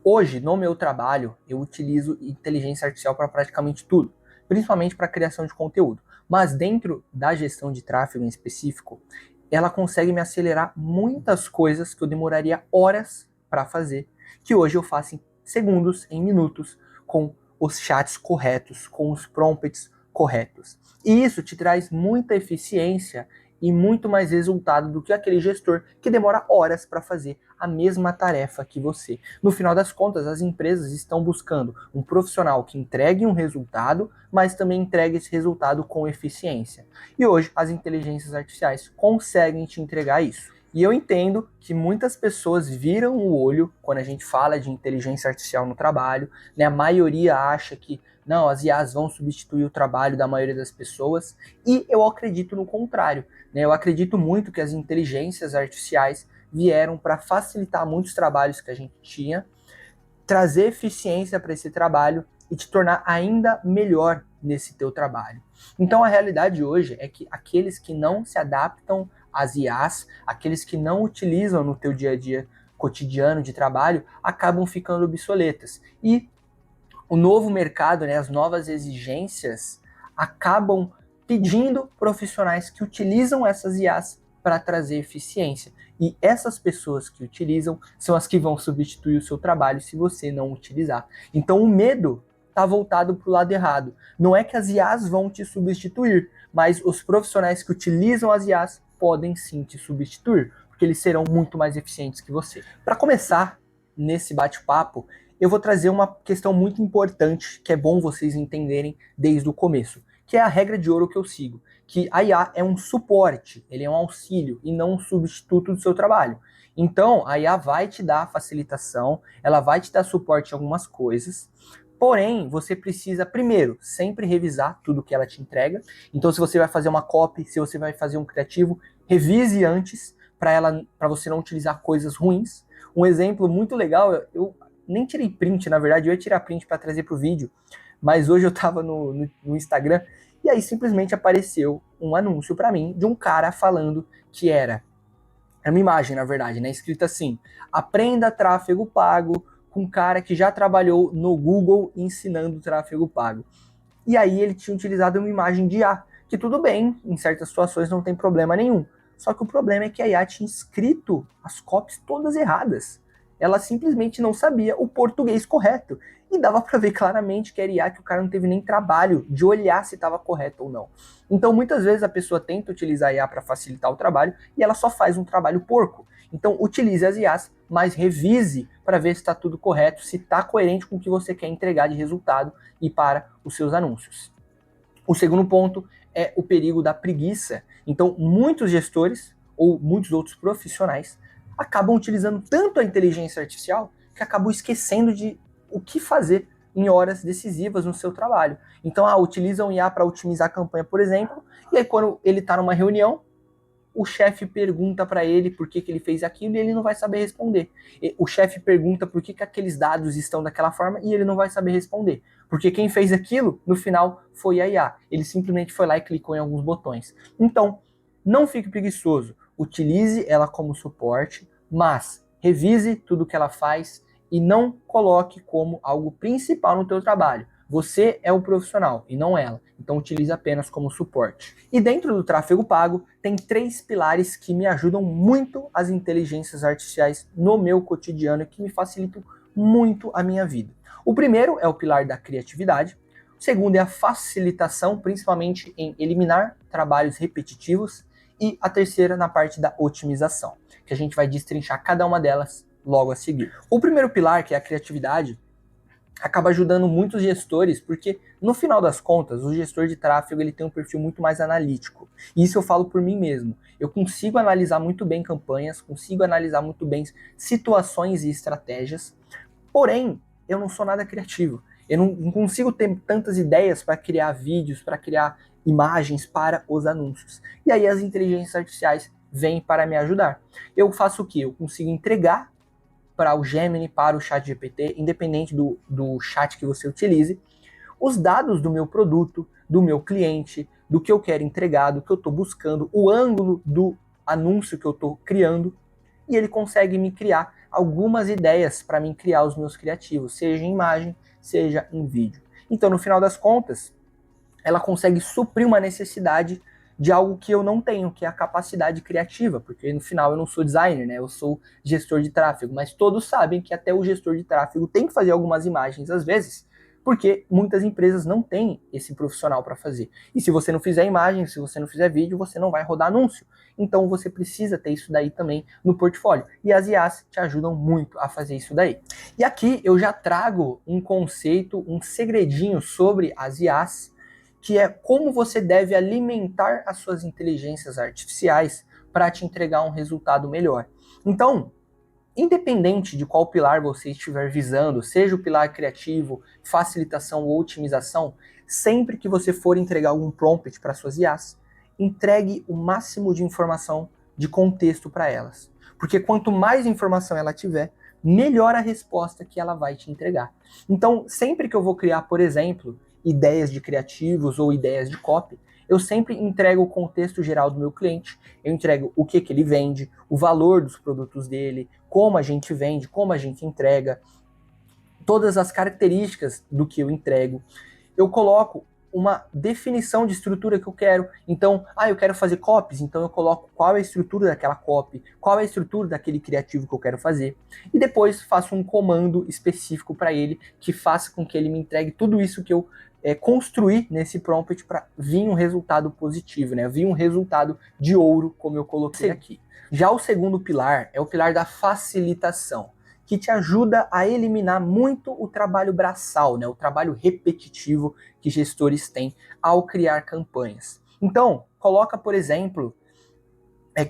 Hoje, no meu trabalho, eu utilizo inteligência artificial para praticamente tudo, principalmente para criação de conteúdo. Mas dentro da gestão de tráfego em específico, ela consegue me acelerar muitas coisas que eu demoraria horas para fazer, que hoje eu faço em segundos, em minutos, com os chats corretos, com os prompts corretos. E isso te traz muita eficiência e muito mais resultado do que aquele gestor que demora horas para fazer a mesma tarefa que você. No final das contas, as empresas estão buscando um profissional que entregue um resultado, mas também entregue esse resultado com eficiência. E hoje as inteligências artificiais conseguem te entregar isso. E eu entendo que muitas pessoas viram o olho quando a gente fala de inteligência artificial no trabalho, né? A maioria acha que não, as IAs vão substituir o trabalho da maioria das pessoas, e eu acredito no contrário, né? Eu acredito muito que as inteligências artificiais vieram para facilitar muitos trabalhos que a gente tinha, trazer eficiência para esse trabalho e te tornar ainda melhor nesse teu trabalho. Então a realidade hoje é que aqueles que não se adaptam às IAs, aqueles que não utilizam no teu dia a dia cotidiano de trabalho, acabam ficando obsoletas. E o novo mercado, né, as novas exigências, acabam pedindo profissionais que utilizam essas IAs para trazer eficiência. E essas pessoas que utilizam são as que vão substituir o seu trabalho se você não utilizar. Então o medo está voltado para o lado errado. Não é que as IAs vão te substituir, mas os profissionais que utilizam as IAs podem sim te substituir, porque eles serão muito mais eficientes que você. Para começar nesse bate-papo, eu vou trazer uma questão muito importante que é bom vocês entenderem desde o começo, que é a regra de ouro que eu sigo, que a IA é um suporte, ele é um auxílio e não um substituto do seu trabalho. Então, a IA vai te dar facilitação, ela vai te dar suporte em algumas coisas, porém, você precisa, primeiro, sempre revisar tudo que ela te entrega. Então, se você vai fazer uma copy, se você vai fazer um criativo, revise antes para você não utilizar coisas ruins. Um exemplo muito legal, eu nem tirei print, na verdade, eu ia tirar print para trazer pro vídeo, mas hoje eu tava no Instagram e aí simplesmente apareceu um anúncio para mim de um cara falando que era uma imagem, na verdade, né, escrita assim: aprenda tráfego pago com um cara que já trabalhou no Google ensinando tráfego pago. E aí ele tinha utilizado uma imagem de IA, que tudo bem, em certas situações não tem problema nenhum. Só que o problema é que a IA tinha escrito as copies todas erradas. Ela simplesmente não sabia o português correto. E dava para ver claramente que era IA, que o cara não teve nem trabalho de olhar se estava correto ou não. Então muitas vezes a pessoa tenta utilizar a IA para facilitar o trabalho e ela só faz um trabalho porco. Então utilize as IAs, mas revise para ver se está tudo correto, se está coerente com o que você quer entregar de resultado e para os seus anúncios. O segundo ponto é o perigo da preguiça. Então, muitos gestores ou muitos outros profissionais acabam utilizando tanto a inteligência artificial que acabam esquecendo de o que fazer em horas decisivas no seu trabalho. Então, utilizam IA para otimizar a campanha, por exemplo, e aí quando ele está numa reunião, o chefe pergunta para ele por que ele fez aquilo e ele não vai saber responder. O chefe pergunta por que aqueles dados estão daquela forma e ele não vai saber responder. Porque quem fez aquilo, no final, foi a IA. Ele simplesmente foi lá e clicou em alguns botões. Então, não fique preguiçoso. Utilize ela como suporte, mas revise tudo que ela faz e não coloque como algo principal no teu trabalho. Você é o profissional e não ela, então utilize apenas como suporte. E dentro do tráfego pago, tem 3 pilares que me ajudam muito as inteligências artificiais no meu cotidiano e que me facilitam muito a minha vida. O primeiro é o pilar da criatividade, o segundo é a facilitação, principalmente em eliminar trabalhos repetitivos, e a terceira na parte da otimização, que a gente vai destrinchar cada uma delas logo a seguir. O primeiro pilar, que é a criatividade, acaba ajudando muitos gestores, porque no final das contas, o gestor de tráfego ele tem um perfil muito mais analítico. E isso eu falo por mim mesmo. Eu consigo analisar muito bem campanhas, consigo analisar muito bem situações e estratégias, porém, eu não sou nada criativo. Eu não consigo ter tantas ideias para criar vídeos, para criar imagens para os anúncios. E aí as inteligências artificiais vêm para me ajudar. Eu faço o quê? Eu consigo entregar para o Gemini, para o ChatGPT, independente do chat que você utilize, os dados do meu produto, do meu cliente, do que eu quero entregar, do que eu estou buscando, o ângulo do anúncio que eu estou criando, e ele consegue me criar algumas ideias para mim criar os meus criativos, seja em imagem, seja em vídeo. Então, no final das contas, ela consegue suprir uma necessidade de algo que eu não tenho, que é a capacidade criativa, porque no final eu não sou designer, né? Eu sou gestor de tráfego, mas todos sabem que até o gestor de tráfego tem que fazer algumas imagens às vezes, porque muitas empresas não têm esse profissional para fazer. E se você não fizer imagem, se você não fizer vídeo, você não vai rodar anúncio. Então você precisa ter isso daí também no portfólio. E as IAs te ajudam muito a fazer isso daí. E aqui eu já trago um conceito, um segredinho sobre as IAs, que é como você deve alimentar as suas inteligências artificiais para te entregar um resultado melhor. Então, independente de qual pilar você estiver visando, seja o pilar criativo, facilitação ou otimização, sempre que você for entregar algum prompt para suas IAs, entregue o máximo de informação de contexto para elas. Porque quanto mais informação ela tiver, melhor a resposta que ela vai te entregar. Então, sempre que eu vou criar, por exemplo, ideias de criativos ou ideias de copy, eu sempre entrego o contexto geral do meu cliente, eu entrego o que ele vende, o valor dos produtos dele, como a gente vende, como a gente entrega, todas as características do que eu entrego. Eu coloco uma definição de estrutura que eu quero. Então, eu quero fazer copies, então eu coloco qual é a estrutura daquela copy, qual é a estrutura daquele criativo que eu quero fazer. E depois faço um comando específico para ele que faça com que ele me entregue tudo isso que eu construir nesse prompt para vir um resultado positivo, né? Vir um resultado de ouro, como eu coloquei aqui. Já o segundo pilar é o pilar da facilitação, que te ajuda a eliminar muito o trabalho braçal, né? O trabalho repetitivo que gestores têm ao criar campanhas. Então, coloca, por exemplo,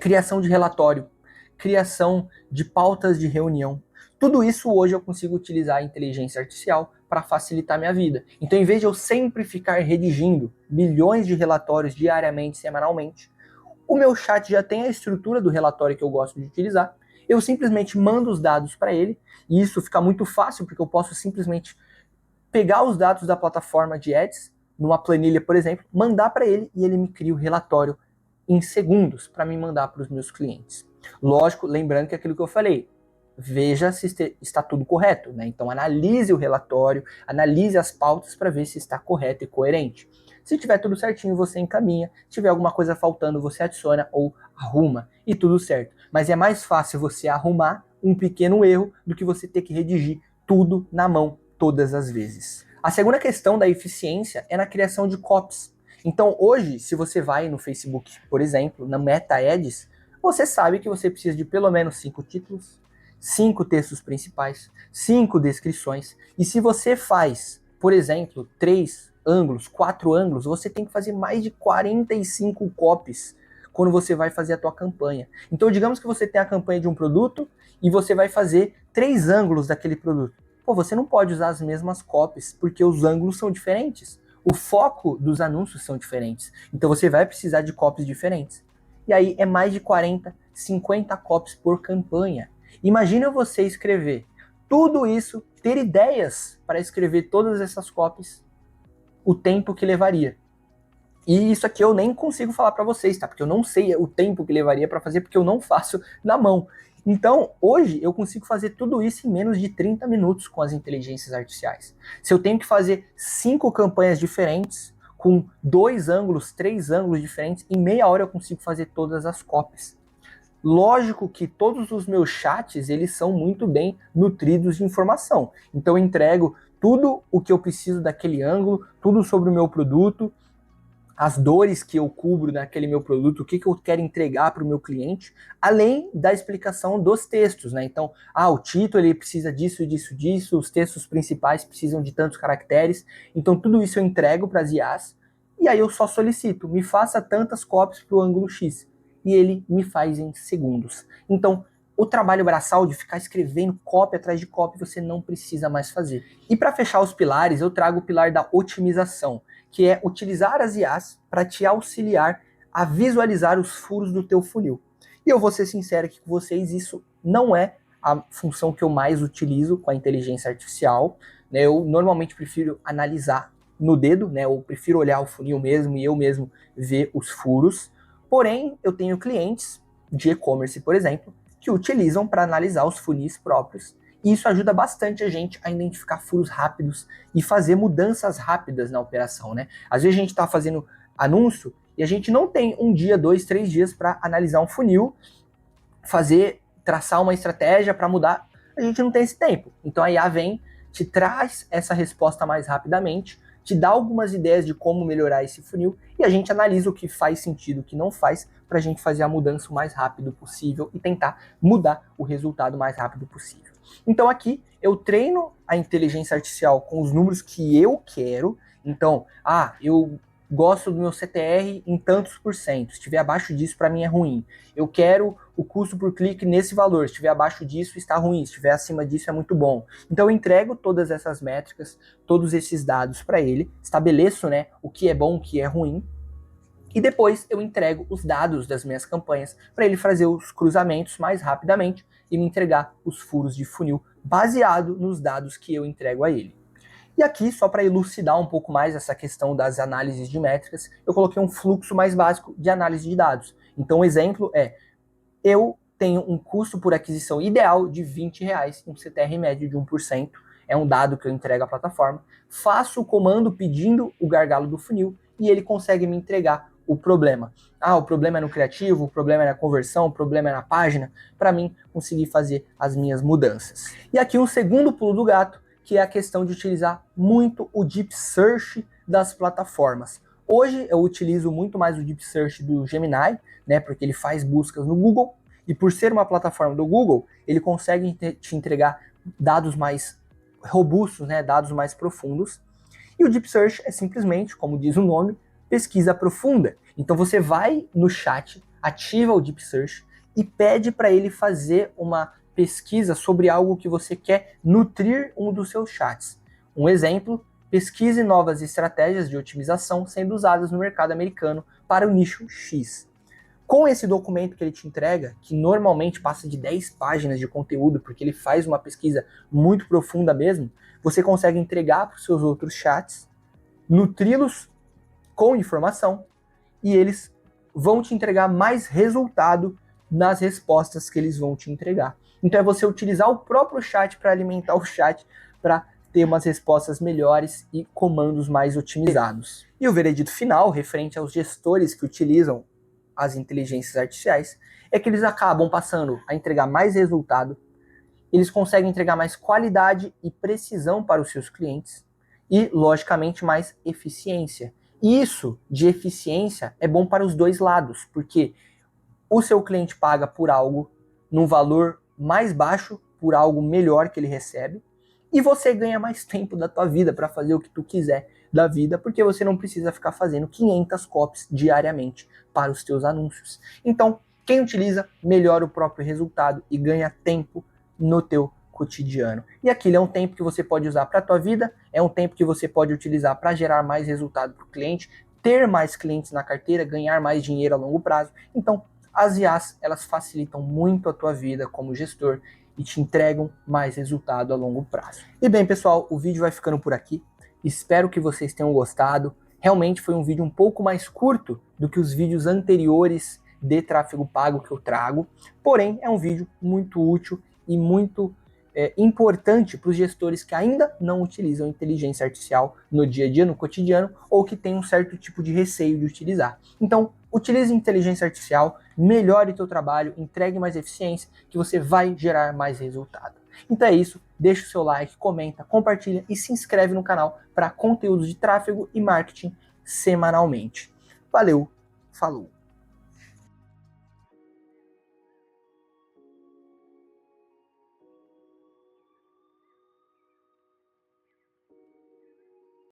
criação de relatório, criação de pautas de reunião. Tudo isso hoje eu consigo utilizar a inteligência artificial para facilitar minha vida. Então, em vez de eu sempre ficar redigindo milhões de relatórios diariamente, semanalmente, o meu chat já tem a estrutura do relatório que eu gosto de utilizar. Eu simplesmente mando os dados para ele, e isso fica muito fácil, porque eu posso simplesmente pegar os dados da plataforma de ads, numa planilha, por exemplo, mandar para ele, e ele me cria o relatório em segundos para me mandar para os meus clientes. Lógico, lembrando que é aquilo que eu falei, veja se está tudo correto, né? Então analise o relatório, analise as pautas para ver se está correto e coerente. Se tiver tudo certinho, você encaminha. Se tiver alguma coisa faltando, você adiciona ou arruma e tudo certo. Mas é mais fácil você arrumar um pequeno erro do que você ter que redigir tudo na mão todas as vezes. A segunda questão da eficiência é na criação de copies. Então hoje, se você vai no Facebook, por exemplo, na Meta Ads, você sabe que você precisa de pelo menos 5 títulos, 5 textos principais, 5 descrições. E se você faz, por exemplo, 3 ângulos, 4 ângulos, você tem que fazer mais de 45 copies quando você vai fazer a tua campanha. Então, digamos que você tem a campanha de um produto e você vai fazer 3 ângulos daquele produto. Pô, você não pode usar as mesmas copies, porque os ângulos são diferentes. O foco dos anúncios são diferentes. Então, você vai precisar de copies diferentes. E aí, é mais de 40, 50 copies por campanha. Imagina você escrever tudo isso, ter ideias para escrever todas essas copies, o tempo que levaria. E isso aqui eu nem consigo falar para vocês, tá? Porque eu não sei o tempo que levaria para fazer, porque eu não faço na mão. Então, hoje eu consigo fazer tudo isso em menos de 30 minutos com as inteligências artificiais. Se eu tenho que fazer 5 campanhas diferentes, com 2 ângulos, 3 ângulos diferentes, em meia hora eu consigo fazer todas as copies. Lógico que todos os meus chats, eles são muito bem nutridos de informação. Então eu entrego tudo o que eu preciso daquele ângulo, tudo sobre o meu produto, as dores que eu cubro naquele meu produto, o que eu quero entregar para o meu cliente, além da explicação dos textos, né? Então, o título ele precisa disso, disso, disso, os textos principais precisam de tantos caracteres, então tudo isso eu entrego para as IAs, e aí eu só solicito, me faça tantas cópias para o ângulo X, e ele me faz em segundos. Então, o trabalho braçal de ficar escrevendo cópia atrás de cópia, você não precisa mais fazer. E para fechar os pilares, eu trago o pilar da otimização, que é utilizar as IAs para te auxiliar a visualizar os furos do teu funil. E eu vou ser sincero aqui com vocês, isso não é a função que eu mais utilizo com a inteligência artificial, né? Eu normalmente prefiro analisar no dedo, né? Eu prefiro olhar o funil mesmo e eu mesmo ver os furos. Porém, eu tenho clientes de e-commerce, por exemplo, que utilizam para analisar os funis próprios. E isso ajuda bastante a gente a identificar furos rápidos e fazer mudanças rápidas na operação, né? Às vezes a gente está fazendo anúncio e a gente não tem 1 dia, 2, 3 dias para analisar um funil, traçar uma estratégia para mudar. A gente não tem esse tempo. Então a IA vem, te traz essa resposta mais rapidamente, te dá algumas ideias de como melhorar esse funil e a gente analisa o que faz sentido, o que não faz, para a gente fazer a mudança o mais rápido possível e tentar mudar o resultado o mais rápido possível. Então aqui eu treino a inteligência artificial com os números que eu quero. Então, eu gosto do meu CTR em tantos por cento. Se estiver abaixo disso, para mim é ruim. Eu quero o custo por clique nesse valor. Se estiver abaixo disso, está ruim. Se estiver acima disso, é muito bom. Então eu entrego todas essas métricas, todos esses dados para ele, estabeleço, né, o que é bom, o que é ruim, e depois eu entrego os dados das minhas campanhas para ele fazer os cruzamentos mais rapidamente e me entregar os furos de funil baseado nos dados que eu entrego a ele. E aqui, só para elucidar um pouco mais essa questão das análises de métricas, eu coloquei um fluxo mais básico de análise de dados. Então, o exemplo é, eu tenho um custo por aquisição ideal de R$20, um CTR médio de 1%, é um dado que eu entrego à plataforma, faço o comando pedindo o gargalo do funil e ele consegue me entregar o problema. O problema é no criativo, o problema é na conversão, o problema é na página, para mim conseguir fazer as minhas mudanças. E aqui um segundo pulo do gato, que é a questão de utilizar muito o Deep Search das plataformas. Hoje eu utilizo muito mais o Deep Search do Gemini, né, porque ele faz buscas no Google, e por ser uma plataforma do Google, ele consegue te entregar dados mais robustos, né, dados mais profundos. E o Deep Search é simplesmente, como diz o nome, pesquisa profunda. Então você vai no chat, ativa o Deep Search e pede para ele fazer uma pesquisa sobre algo que você quer nutrir um dos seus chats. Um exemplo, pesquise novas estratégias de otimização sendo usadas no mercado americano para o nicho X. Com esse documento que ele te entrega, que normalmente passa de 10 páginas de conteúdo, porque ele faz uma pesquisa muito profunda mesmo, você consegue entregar para os seus outros chats, nutri-los com informação, e eles vão te entregar mais resultado nas respostas que eles vão te entregar. Então é você utilizar o próprio chat para alimentar o chat, para ter umas respostas melhores e comandos mais otimizados. E o veredito final, referente aos gestores que utilizam as inteligências artificiais, é que eles acabam passando a entregar mais resultado, eles conseguem entregar mais qualidade e precisão para os seus clientes e, logicamente, mais eficiência. Isso de eficiência é bom para os dois lados, porque o seu cliente paga por algo num valor mais baixo, por algo melhor que ele recebe, e você ganha mais tempo da tua vida para fazer o que tu quiser da vida, porque você não precisa ficar fazendo 500 copies diariamente para os teus anúncios. Então, quem utiliza, melhora o próprio resultado e ganha tempo no teu cotidiano. E aquilo é um tempo que você pode usar para a tua vida, é um tempo que você pode utilizar para gerar mais resultado para o cliente, ter mais clientes na carteira, ganhar mais dinheiro a longo prazo. Então, as IAs, elas facilitam muito a tua vida como gestor e te entregam mais resultado a longo prazo. E bem, pessoal, o vídeo vai ficando por aqui. Espero que vocês tenham gostado. Realmente foi um vídeo um pouco mais curto do que os vídeos anteriores de tráfego pago que eu trago. Porém, é um vídeo muito útil e muito importante para os gestores que ainda não utilizam inteligência artificial no dia a dia, no cotidiano, ou que tem um certo tipo de receio de utilizar. Então, utilize inteligência artificial, melhore o teu trabalho, entregue mais eficiência, que você vai gerar mais resultado. Então é isso, deixa o seu like, comenta, compartilha e se inscreve no canal para conteúdos de tráfego e marketing semanalmente. Valeu, falou!